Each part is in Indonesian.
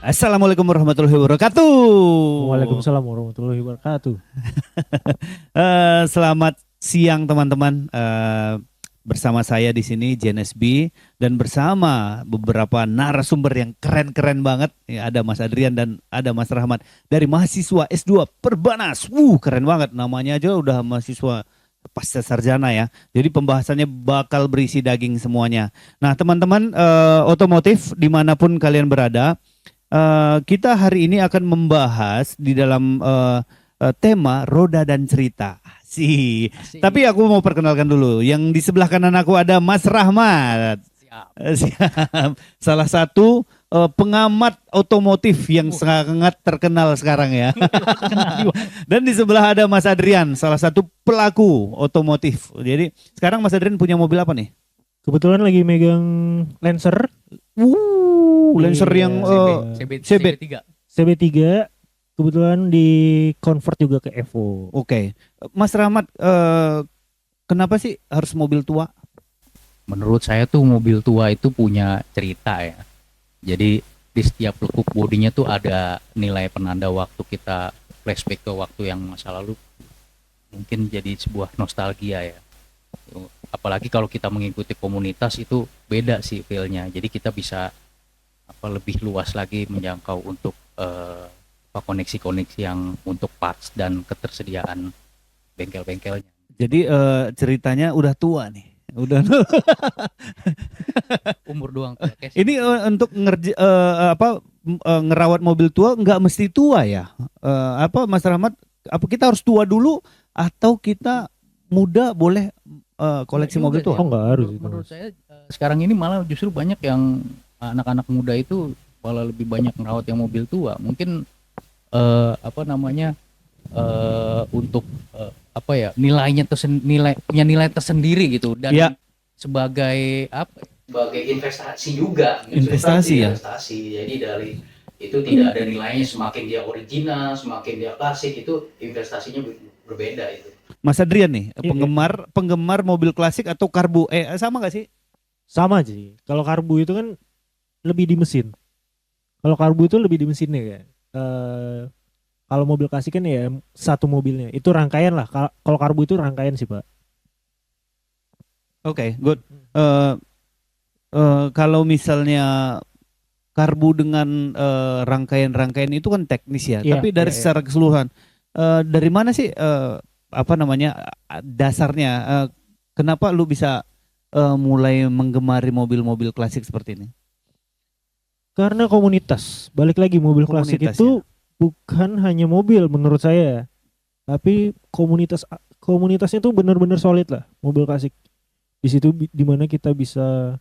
Assalamualaikum warahmatullahi wabarakatuh. Waalaikumsalam warahmatullahi wabarakatuh. Selamat siang teman-teman. Bersama saya di sini Jenes B dan bersama beberapa narasumber yang keren-keren banget. Ya, ada Mas Adrian dan ada Mas Rahmat dari mahasiswa S2 Perbanas. Keren banget, namanya aja udah mahasiswa pasca sarjana ya. Jadi pembahasannya bakal berisi daging semuanya. Nah teman-teman otomotif dimanapun kalian berada. Kita hari ini akan membahas di dalam tema roda dan cerita. Tapi aku mau perkenalkan dulu. Yang di sebelah kanan aku ada Mas Rahmat. Siap. Salah satu pengamat otomotif yang sangat terkenal sekarang ya. Dan di sebelah ada Mas Adrian, salah satu pelaku otomotif. Jadi sekarang Mas Adrian punya mobil apa nih? Kebetulan lagi megang Lancer. Lancer yang CB3. CB3. Kebetulan di convert juga ke Evo. Oke. Mas Rahmat, kenapa sih harus mobil tua? Menurut saya tuh mobil tua itu punya cerita ya. Jadi di setiap lekuk bodinya tuh ada nilai penanda waktu, kita flashback ke waktu yang masa lalu. Mungkin jadi sebuah nostalgia ya. Apalagi kalau kita mengikuti komunitas itu beda sih feel-nya. Jadi kita bisa lebih luas lagi menjangkau untuk koneksi-koneksi yang untuk parts dan ketersediaan bengkel-bengkelnya. Jadi ceritanya udah tua nih. Udah. Umur doang. Ini untuk ngerawat mobil tua nggak mesti tua ya. Mas Rahmat, apa kita harus tua dulu atau kita muda boleh koleksi mobil tua? Oh, nggak harus. Menurut saya sekarang ini malah justru banyak yang anak-anak muda itu malah lebih banyak merawat yang mobil tua. Mungkin untuk nilainya punya nilai tersendiri gitu, dan ya, sebagai investasi juga. Investasi ya. Jadi dari itu tidak ada nilainya, semakin dia original, semakin dia klasik, itu investasinya berbeda itu. Mas Adrian nih, penggemar mobil klasik atau karbu? Sama nggak sih? Sama sih. Kalau karbu itu kan lebih di mesin. Kalau karbu itu lebih di mesinnya ya. Kalau mobil klasik kan ya satu mobilnya. Itu rangkaian lah. Kalau karbu itu rangkaian sih, Pak. Oke, good. Kalau misalnya karbu dengan rangkaian-rangkaian itu kan teknis ya. Iya, Tapi dari secara keseluruhan, dari mana sih dasarnya? Kenapa lu bisa mulai menggemari mobil-mobil klasik seperti ini? Karena komunitas. Balik lagi, mobil klasik itu bukan hanya mobil menurut saya, tapi komunitasnya tuh benar-benar solid lah mobil klasik. Di situ dimana kita bisa,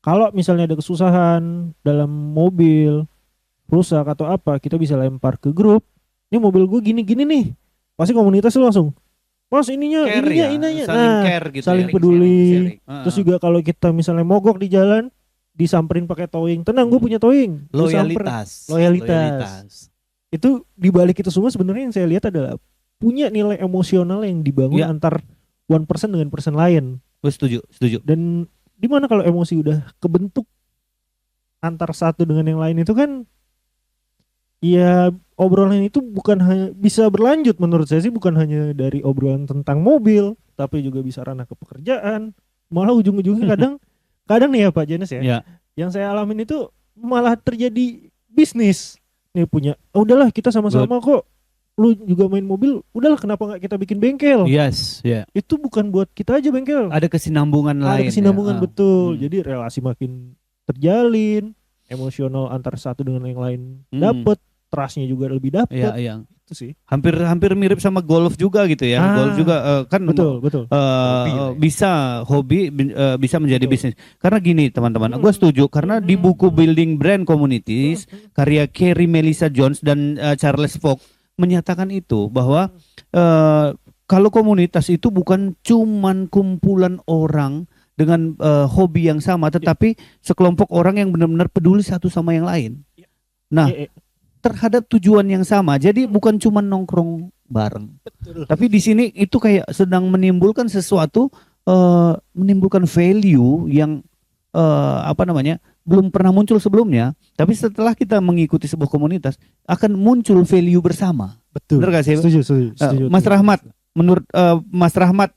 kalau misalnya ada kesusahan dalam mobil rusak atau apa, kita bisa lempar ke grup. Ini mobil gue gini-gini nih, pasti komunitas tuh langsung, Mas ininya, saling care gitu, saling ya. peduli. Sharing. Terus juga kalau kita misalnya mogok di jalan, disamperin pakai towing, tenang gue punya towing. Loyalitas. Itu dibalik itu semua sebenarnya yang saya lihat adalah punya nilai emosional yang dibangun antar one person dengan person lain. Gue setuju. Dan dimana kalau emosi udah kebentuk antar satu dengan yang lain itu kan, ya obrolan itu bukan hanya bisa berlanjut, menurut saya sih bukan hanya dari obrolan tentang mobil, tapi juga bisa ranah ke pekerjaan. Malah ujung-ujungnya kadang nih ya Pak Jenes ya, yang saya alamin itu malah terjadi bisnis. Nih punya, udahlah kita sama-sama kok, lu juga main mobil, udahlah kenapa nggak kita bikin bengkel? Yes, Itu bukan buat kita aja bengkel. Ada kesinambungan lain. Ada kesinambungan betul. Jadi relasi makin terjalin, emosional antar satu dengan yang lain dapet, trustnya juga lebih dapet. Iya. Itu sih. Hampir mirip sama golf juga gitu ya. Golf juga kan betul. Bisa hobi, bisa menjadi bisnis. Karena gini teman-teman, gue setuju karena di buku Building Brand Communities karya Kerry Melissa Jones dan Charles Fogg menyatakan itu bahwa kalau komunitas itu bukan cuman kumpulan orang dengan hobi yang sama, tetapi sekelompok orang yang benar-benar peduli satu sama yang lain. Nah, terhadap tujuan yang sama. Jadi bukan cuma nongkrong bareng. Betul. Tapi di sini itu kayak sedang menimbulkan sesuatu, menimbulkan value yang belum pernah muncul sebelumnya, tapi setelah kita mengikuti sebuah komunitas akan muncul value bersama. Betul. Bener gak sih? Setuju. Mas Rahmat, menurut Mas Rahmat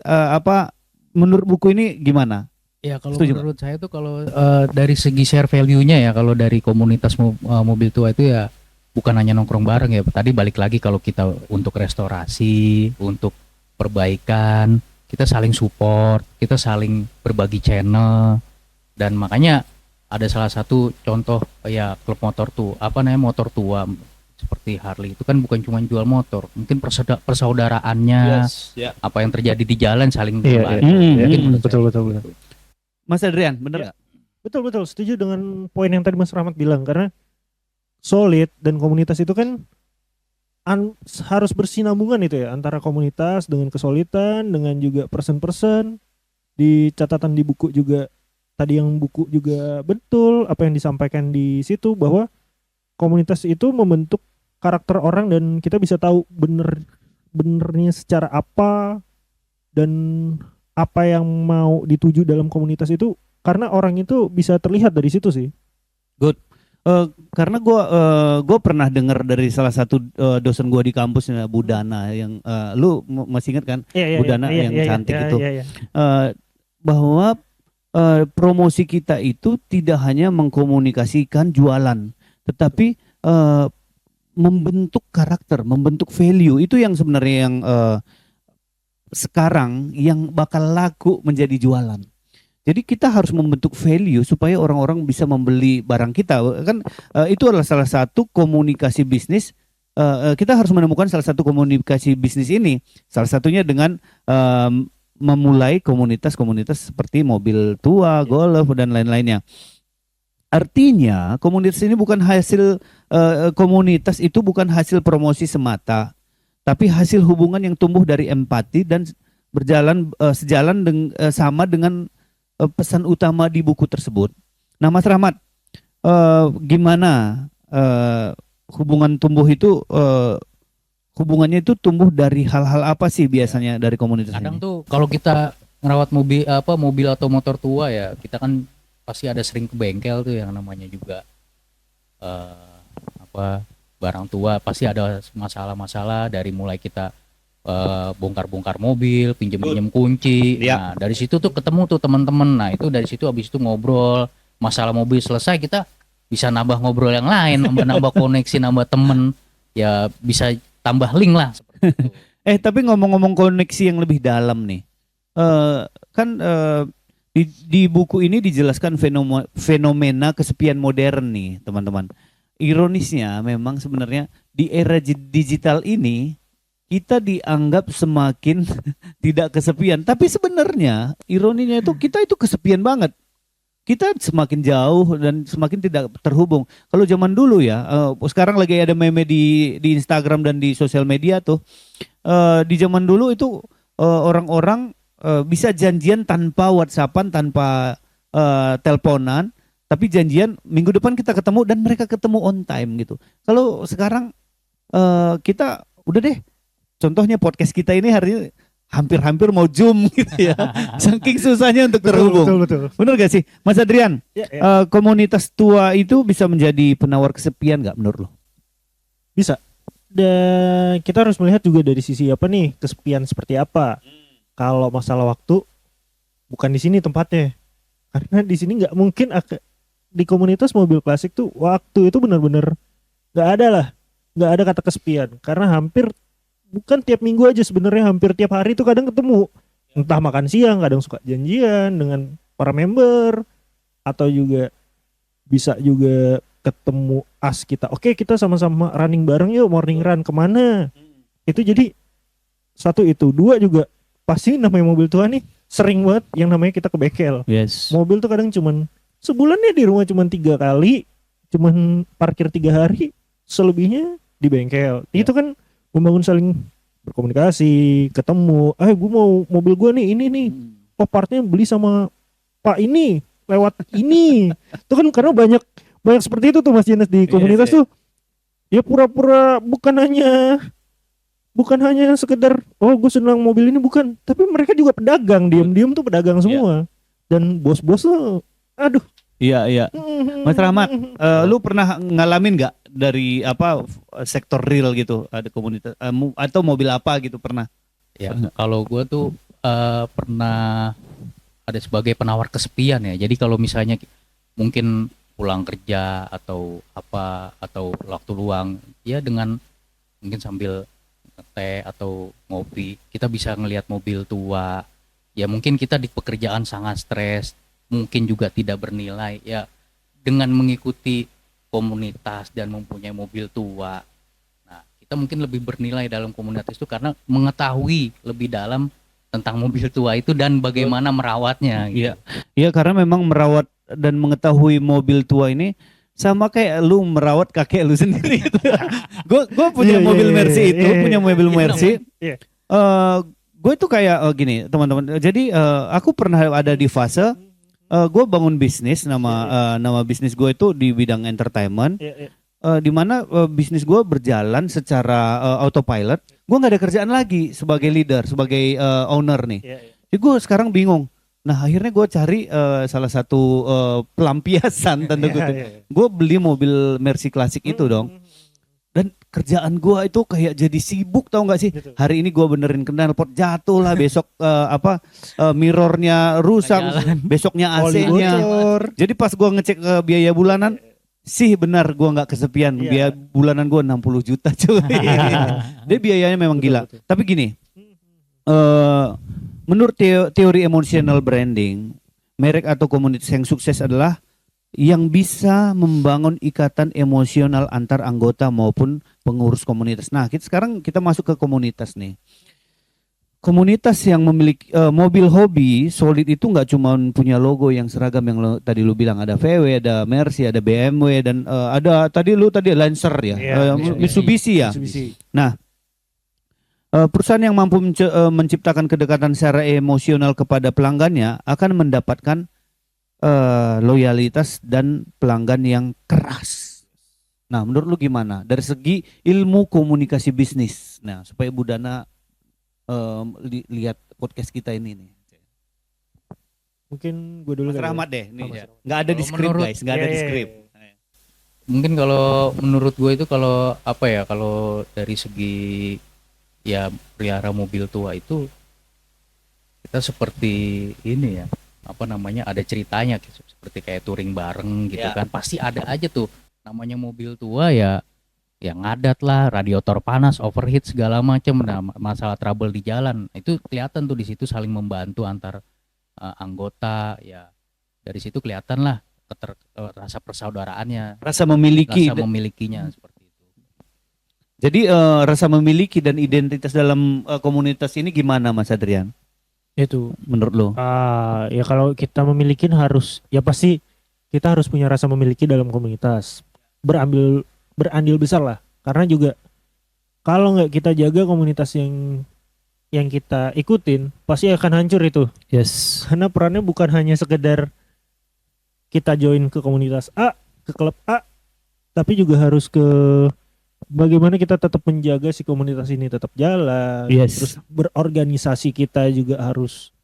menurut buku ini gimana? Ya kalau Setuju, menurut saya tuh kalau dari segi share value-nya ya, kalau dari komunitas mobil tua itu ya bukan hanya nongkrong bareng ya. Tadi balik lagi kalau kita untuk restorasi, untuk perbaikan, kita saling support, kita saling berbagi channel, dan makanya ada salah satu contoh ya klub motor tuh motor tua seperti Harley itu kan bukan cuma jual motor, mungkin persaudaraannya, apa yang terjadi di jalan saling berbagi. Mungkin menurut betul. saya. Mas Adrian, bener nggak? Betul, setuju dengan poin yang tadi Mas Rahmat bilang, karena solid dan komunitas itu kan harus bersinambungan itu ya, antara komunitas dengan kesolidan, dengan juga person-person. Di catatan di buku juga, tadi yang buku juga betul apa yang disampaikan di situ, bahwa komunitas itu membentuk karakter orang dan kita bisa tahu benernya secara apa dan apa yang mau dituju dalam komunitas itu, karena orang itu bisa terlihat dari situ sih. Karena gue pernah dengar dari salah satu dosen gue di kampus, Budana, yang lu masih ingat kan? Budana yang cantik itu. Bahwa promosi kita itu tidak hanya mengkomunikasikan jualan, tetapi membentuk karakter, membentuk value. Itu yang sebenarnya yang sekarang yang bakal laku menjadi jualan. Jadi kita harus membentuk value supaya orang-orang bisa membeli barang kita. Kan itu adalah salah satu komunikasi bisnis. Kita harus menemukan salah satu komunikasi bisnis ini. Salah satunya dengan memulai komunitas-komunitas seperti mobil tua, golf, dan lain-lainnya. Artinya komunitas ini bukan hasil komunitas itu bukan hasil promosi semata, tapi hasil hubungan yang tumbuh dari empati dan sejalan sama dengan pesan utama di buku tersebut. Nah, Mas Rahmat, gimana hubungan tumbuh itu? Hubungannya itu tumbuh dari hal-hal apa sih biasanya dari komunitas Kadang ini? tuh kalau kita ngerawat mobil atau motor tua ya, kita kan pasti ada sering ke bengkel tuh yang namanya juga barang tua, pasti ada masalah-masalah dari mulai kita bongkar-bongkar mobil, pinjem-pinjem kunci. Nah, dari situ tuh ketemu tuh teman-teman. Nah, itu dari situ habis itu ngobrol, masalah mobil selesai, kita bisa nambah ngobrol yang lain, nambah koneksi, nambah temen. Ya bisa tambah link lah seperti itu. Tapi ngomong-ngomong koneksi yang lebih dalam nih. Di buku ini dijelaskan fenomena kesepian modern nih, teman-teman. Ironisnya memang sebenarnya di era digital ini kita dianggap semakin tidak kesepian, tapi sebenarnya ironinya itu kita itu kesepian banget. Kita semakin jauh dan semakin tidak terhubung. Kalau zaman dulu ya, sekarang lagi ada meme di Instagram dan di sosial media tuh. Di zaman dulu itu orang-orang bisa janjian tanpa WhatsAppan, tanpa teleponan, tapi janjian minggu depan kita ketemu dan mereka ketemu on time gitu. Kalau sekarang kita udah deh, contohnya podcast kita ini hari ini hampir-hampir mau Zoom gitu ya. Saking susahnya untuk terhubung. Betul. Benar gak sih? Mas Adrian, komunitas tua itu bisa menjadi penawar kesepian gak menurut lo? Bisa. Dan kita harus melihat juga dari sisi apa nih, kesepian seperti apa. Kalau masalah waktu, bukan di sini tempatnya. Karena di sini nggak mungkin di komunitas mobil klasik tuh waktu itu benar-benar nggak ada lah, nggak ada kata kesepian. Karena hampir bukan tiap minggu aja sebenarnya, hampir tiap hari tuh kadang ketemu. Entah makan siang, kadang suka janjian dengan para member, atau juga bisa juga ketemu kita. Oke, kita sama-sama running bareng yuk, morning run kemana? Itu jadi satu itu, dua juga pasti namanya mobil tua nih sering banget yang namanya kita ke bengkel. Yes. Mobil tuh kadang cuman sebulan ya di rumah cuman 3 kali, cuman parkir 3 hari, selebihnya di bengkel. Itu kan membangun saling berkomunikasi, ketemu. Gue mau mobil gue nih ini nih. Oh, partnya beli sama Pak ini lewat ini. Itu kan karena banyak seperti itu tuh Mas Jenes di komunitas tuh. Ya pura-pura bukan hanya sekedar gue senang mobil ini, bukan, tapi mereka juga pedagang, diam-diam tuh pedagang semua. Dan bos-bos tuh aduh. Iya. Mas Rahmat, lu pernah ngalamin nggak dari sektor real gitu, ada komunitas atau mobil apa gitu pernah? Ya, kalau gue tuh pernah ada sebagai penawar kesepian ya. Jadi kalau misalnya mungkin pulang kerja atau apa atau waktu luang, ya dengan mungkin sambil teh atau ngopi, kita bisa ngelihat mobil tua. Ya mungkin kita di pekerjaan sangat stres, mungkin juga tidak bernilai. Ya dengan mengikuti komunitas dan mempunyai mobil tua, nah kita mungkin lebih bernilai dalam komunitas itu karena mengetahui lebih dalam tentang mobil tua itu dan bagaimana merawatnya. Gitu. Iya, iya karena memang merawat dan mengetahui mobil tua ini sama kayak lu merawat kakek lu sendiri. Gue punya Iya, mobil iya, Mercy iya, itu, iya, punya mobil iya, Mercy. iya. Gue tuh kayak gini teman-teman. Jadi aku pernah ada di fase gue bangun bisnis, nama bisnis gue itu di bidang entertainment. Iya, iya. Di mana bisnis gue berjalan secara autopilot. Gue nggak ada kerjaan lagi sebagai leader, sebagai owner nih. Iya, iya. Jadi gue sekarang bingung. Nah akhirnya gue cari salah satu pelampiasan tanda Iya, kutip. iya. Gue beli mobil Mercy klasik itu dong. Dan kerjaan gue itu kayak jadi sibuk, tau nggak sih? Gitu. Hari ini gue benerin knalpot jatuh lah, besok mirrornya rusak, Nggak jalan. besoknya Oli AC-nya. bocor. Jadi pas gue ngecek biaya bulanan, sih benar gue nggak kesepian. Iya. Biaya bulanan gue 60 juta cuy. Dia biayanya memang Betul, gila. betul. Tapi gini, menurut teori emotional branding, merek atau komunitas yang sukses adalah yang bisa membangun ikatan emosional antar anggota maupun pengurus komunitas. Nah, sekarang kita masuk ke komunitas nih. Komunitas yang memiliki mobil hobi solid itu nggak cuma punya logo yang seragam yang tadi lu bilang, ada VW, ada Mercy, ada BMW, dan ada tadi Lancer ya, Iya, Mitsubishi ya. Mitsubishi. Nah, perusahaan yang mampu menciptakan kedekatan secara emosional kepada pelanggannya akan mendapatkan loyalitas dan pelanggan yang keras. Nah, menurut lu gimana? Dari segi ilmu komunikasi bisnis. Nah, supaya Bu Dana lihat podcast kita ini nih. Mungkin gue dulu Mas kali ya. Rahmat deh, nih. Mas Ya. Rahmat. Nggak ada di Kalau skrip menurut- guys, nggak ada di Iya, iya, skrip. iya. Mungkin kalau menurut gue itu kalau apa ya, kalau dari segi ya pelihara mobil tua itu kita seperti ini ya, apa namanya, ada ceritanya gitu, seperti kayak touring bareng gitu Ya. kan, pasti ada aja tuh namanya mobil tua ya, yang ngadat lah, radiator panas, overheat segala macam. Nah, masalah trouble di jalan itu kelihatan tuh, di situ saling membantu antar anggota ya, dari situ kelihatan lah rasa persaudaraannya, Rasa memiliki. rasa memilikinya seperti itu. Jadi rasa memiliki dan identitas dalam komunitas ini gimana Mas Adrian? Itu Menurut lo? ya kalau kita memiliki harus, ya pasti kita harus punya rasa memiliki dalam komunitas, berandil besar lah, karena juga kalau nggak kita jaga komunitas yang kita ikutin pasti akan hancur itu, Yes. karena perannya bukan hanya sekedar kita join ke komunitas A, ke klub A, tapi juga harus ke bagaimana kita tetap menjaga si komunitas ini tetap jalan. Yes. Terus berorganisasi kita juga harus,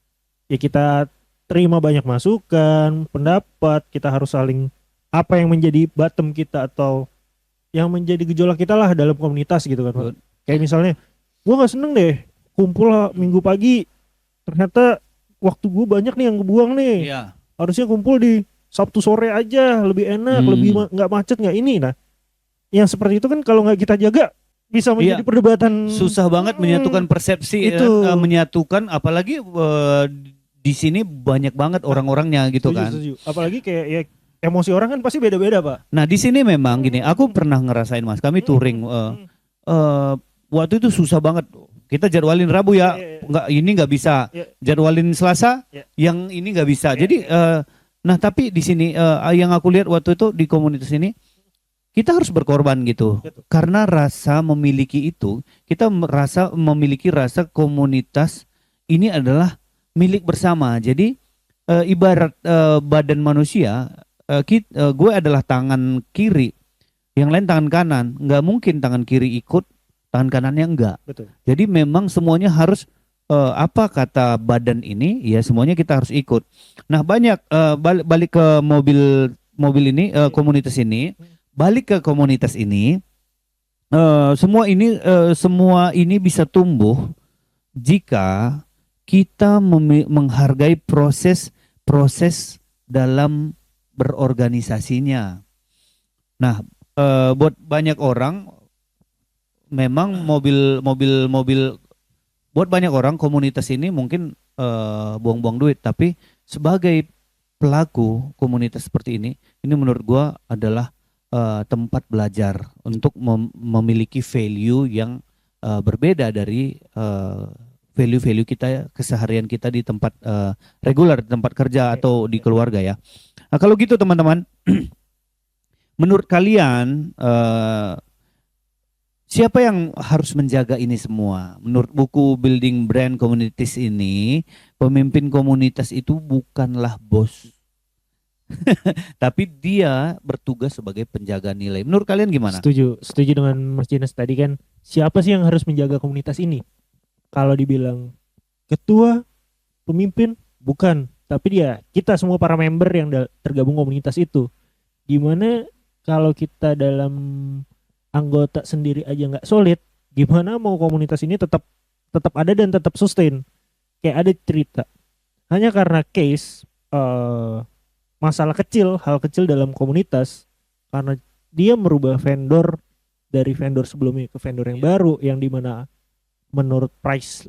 ya kita terima banyak masukan, pendapat, kita harus saling, apa yang menjadi bottom kita atau yang menjadi gejolak kita lah dalam komunitas gitu kan, Pak. Betul. Kayak misalnya gua nggak seneng deh kumpul lah minggu pagi, ternyata waktu gua banyak nih yang kebuang nih. Iya. Harusnya kumpul di Sabtu sore aja, lebih enak, lebih nggak macet, nggak ini. Nah, yang seperti itu kan kalau nggak kita jaga bisa menjadi Iya. perdebatan. Susah banget menyatukan persepsi, Itu. menyatukan, apalagi di sini banyak banget orang-orangnya gitu Setuju, kan. setuju. Apalagi kayak ya emosi orang kan pasti beda-beda, Pak. Nah di sini memang gini, aku pernah ngerasain Mas, kami touring waktu itu susah banget. Kita jadwalin Rabu ya, Iya. ini nggak bisa. Iya. Jadwalin Selasa, Iya. yang ini nggak bisa. Iya. Jadi, nah tapi di sini yang aku lihat waktu itu di komunitas ini, kita harus berkorban gitu. Betul. Karena rasa memiliki itu, kita memiliki rasa komunitas ini adalah milik bersama. Jadi ibarat badan manusia, gue adalah tangan kiri, yang lain tangan kanan. Nggak mungkin tangan kiri ikut, tangan kanannya enggak. Betul. Jadi memang semuanya harus apa kata badan ini, ya semuanya kita harus ikut. Nah banyak balik ke mobil mobil ini, komunitas ini, balik ke komunitas ini, semua ini bisa tumbuh jika kita menghargai proses dalam berorganisasinya. Nah, buat banyak orang memang mobil buat banyak orang komunitas ini mungkin buang-buang duit, tapi sebagai pelaku komunitas seperti ini menurut gua adalah tempat belajar untuk memiliki value yang berbeda dari value-value kita keseharian kita di tempat regular, di tempat kerja atau di keluarga ya. Nah, kalau gitu teman-teman, menurut kalian siapa yang harus menjaga ini semua? Menurut buku Building Brand Communities ini, pemimpin komunitas itu bukanlah bos. Tapi dia bertugas sebagai penjaga nilai. Menurut kalian gimana? Setuju dengan Mas Jenes tadi kan. Siapa sih yang harus menjaga komunitas ini? Kalau dibilang ketua, pemimpin, bukan. Tapi dia, kita semua para member yang tergabung komunitas itu. Gimana kalau kita dalam anggota sendiri aja nggak solid, gimana mau komunitas ini tetap ada dan tetap sustain? Kayak ada cerita. Hanya karena case masalah kecil, hal kecil dalam komunitas, karena dia merubah vendor dari vendor sebelumnya ke vendor yang baru, yang dimana menurut price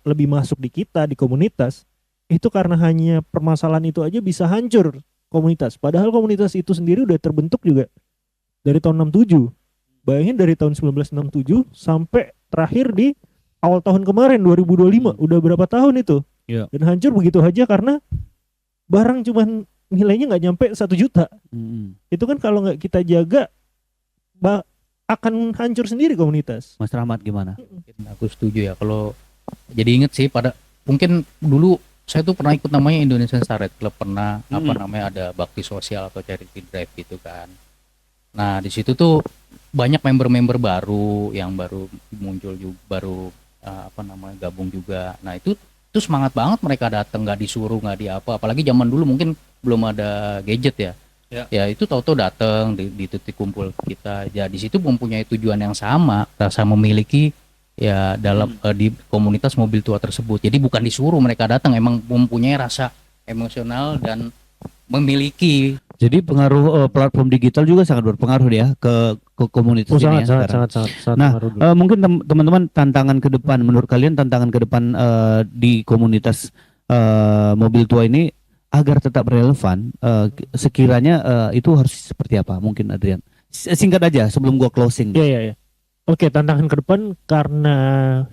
lebih masuk di kita di komunitas, itu karena hanya permasalahan itu aja bisa hancur komunitas. Padahal komunitas itu sendiri udah terbentuk juga dari tahun 67. Bayangin dari tahun 1967 sampai terakhir di awal tahun kemarin 2025, udah berapa tahun itu? Iya. Dan hancur begitu aja karena barang cuman nilainya nggak nyampe 1 juta. Itu kan kalau nggak kita jaga akan hancur sendiri komunitas. Mas Rahmat gimana? Aku setuju ya. Kalau jadi inget sih mungkin dulu saya tuh pernah ikut namanya Indonesian Star Red Club, pernah ada bakti sosial atau charity drive gitu kan. Nah di situ tuh banyak member-member baru yang baru muncul juga, baru gabung juga. Nah itu semangat banget mereka datang, nggak disuruh, nggak di apa. Apalagi zaman dulu mungkin belum ada gadget ya. Ya itu tahu-tahu datang di titik kumpul kita. Ya di situ mempunyai tujuan yang sama, rasa memiliki ya dalam di komunitas mobil tua tersebut. Jadi bukan disuruh mereka datang, emang mempunyai rasa emosional dan memiliki. Jadi pengaruh platform digital juga sangat berpengaruh ya ke komunitas ini ya sekarang. Sangat Nah, pengaruh. mungkin teman-teman tantangan ke depan, menurut kalian tantangan ke depan di komunitas mobil tua ini agar tetap relevan, sekiranya itu harus seperti apa? Mungkin Adrian, singkat aja sebelum gua closing. Iya. Oke, tantangan ke depan karena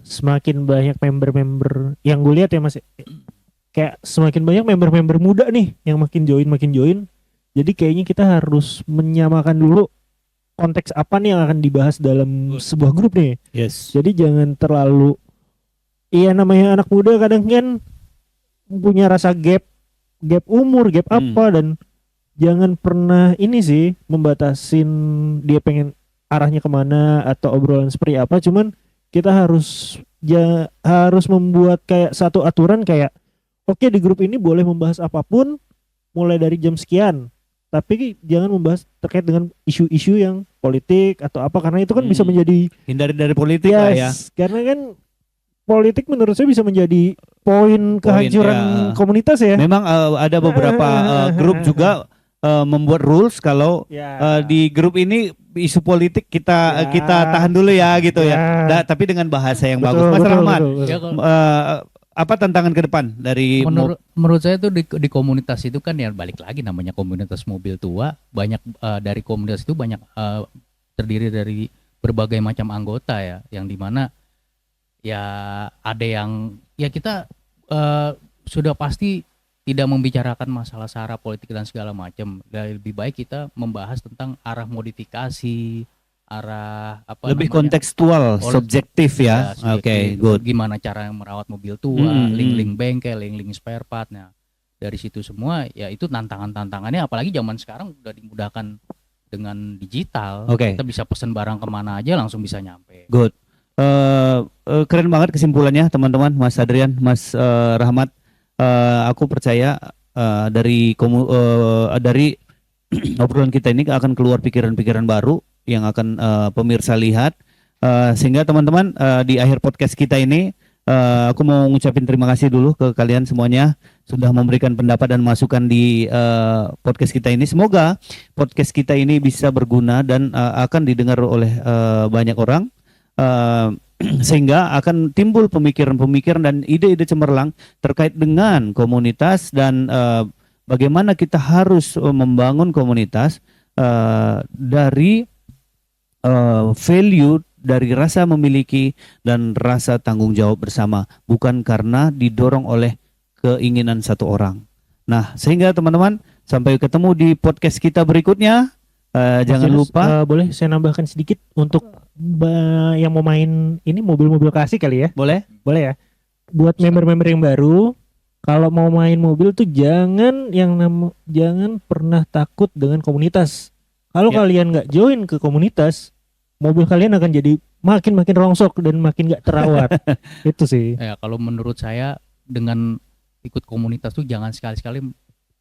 semakin banyak member-member yang gue lihat ya Mas, kayak semakin banyak member-member muda nih yang makin join. Jadi kayaknya kita harus menyamakan dulu konteks apa nih yang akan dibahas dalam sebuah grup nih. Yes. Jadi jangan terlalu, iya namanya anak muda kadang kan punya rasa gap umur, gap apa, dan jangan pernah ini sih membatasin dia pengen arahnya kemana atau obrolan seperti apa. Cuman kita harus membuat kayak satu aturan kayak oke, di grup ini boleh membahas apapun mulai dari jam sekian, tapi jangan membahas terkait dengan isu-isu yang politik atau apa, karena itu kan bisa menjadi hindari dari politik lah ya. Karena kan politik menurut saya bisa menjadi poin kehancuran komunitas ya. Memang ada beberapa grup juga membuat rules kalau di grup ini isu politik kita tahan dulu ya gitu ya. Tapi dengan bahasa yang bagus. Mas Rahmat, apa tantangan ke depan dari menurut saya tuh di komunitas itu kan ya balik lagi namanya komunitas mobil tua, banyak dari komunitas itu banyak terdiri dari berbagai macam anggota ya, yang dimana ya ada yang ya kita sudah pasti tidak membicarakan masalah sara politik dan segala macam. Lebih baik kita membahas tentang arah modifikasi, arah apa lebih namanya, kontekstual, subjektif ya. Oke, good. Gimana cara merawat mobil tua, link-link bengkel, link-link spare part. Nah, dari situ semua ya itu tantangannya, apalagi zaman sekarang udah dimudahkan dengan digital. Kita bisa pesan barang kemana aja langsung bisa nyampe. Good. Keren banget kesimpulannya teman-teman, Mas Adrian, Mas Rahmat. Aku percaya dari obrolan kita ini akan keluar pikiran-pikiran baru yang akan pemirsa lihat. Sehingga teman-teman di akhir podcast kita ini aku mau ngucapin terima kasih dulu ke kalian semuanya sudah memberikan pendapat dan masukan di podcast kita ini. Semoga podcast kita ini bisa berguna dan akan didengar oleh banyak orang. Sehingga akan timbul pemikiran-pemikiran dan ide-ide cemerlang terkait dengan komunitas dan bagaimana kita harus membangun komunitas dari value, dari rasa memiliki dan rasa tanggung jawab bersama, bukan karena didorong oleh keinginan satu orang. Nah, sehingga teman-teman sampai ketemu di podcast kita berikutnya. Jangan lupa, boleh saya nambahkan sedikit untuk yang mau main ini mobil-mobil klasik kali ya? boleh? Boleh ya. Buat member-member yang baru, kalau mau main mobil tuh jangan pernah takut dengan komunitas. Kalau Ya. kalian nggak join ke komunitas, mobil kalian akan jadi makin rongsok dan makin nggak terawat. Itu sih. Ya, kalau menurut saya dengan ikut komunitas tuh jangan sekali-sekali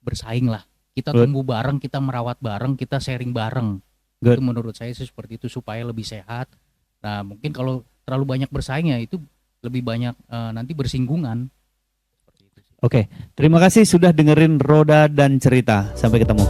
bersaing lah. Kita Good. tumbuh bareng, kita merawat bareng, kita sharing bareng. Good. Itu menurut saya sih seperti itu supaya lebih sehat. Nah, mungkin kalau terlalu banyak bersaing ya itu lebih banyak nanti bersinggungan. Seperti itu sih. Oke, terima kasih sudah dengerin Roda dan Cerita. Sampai ketemu.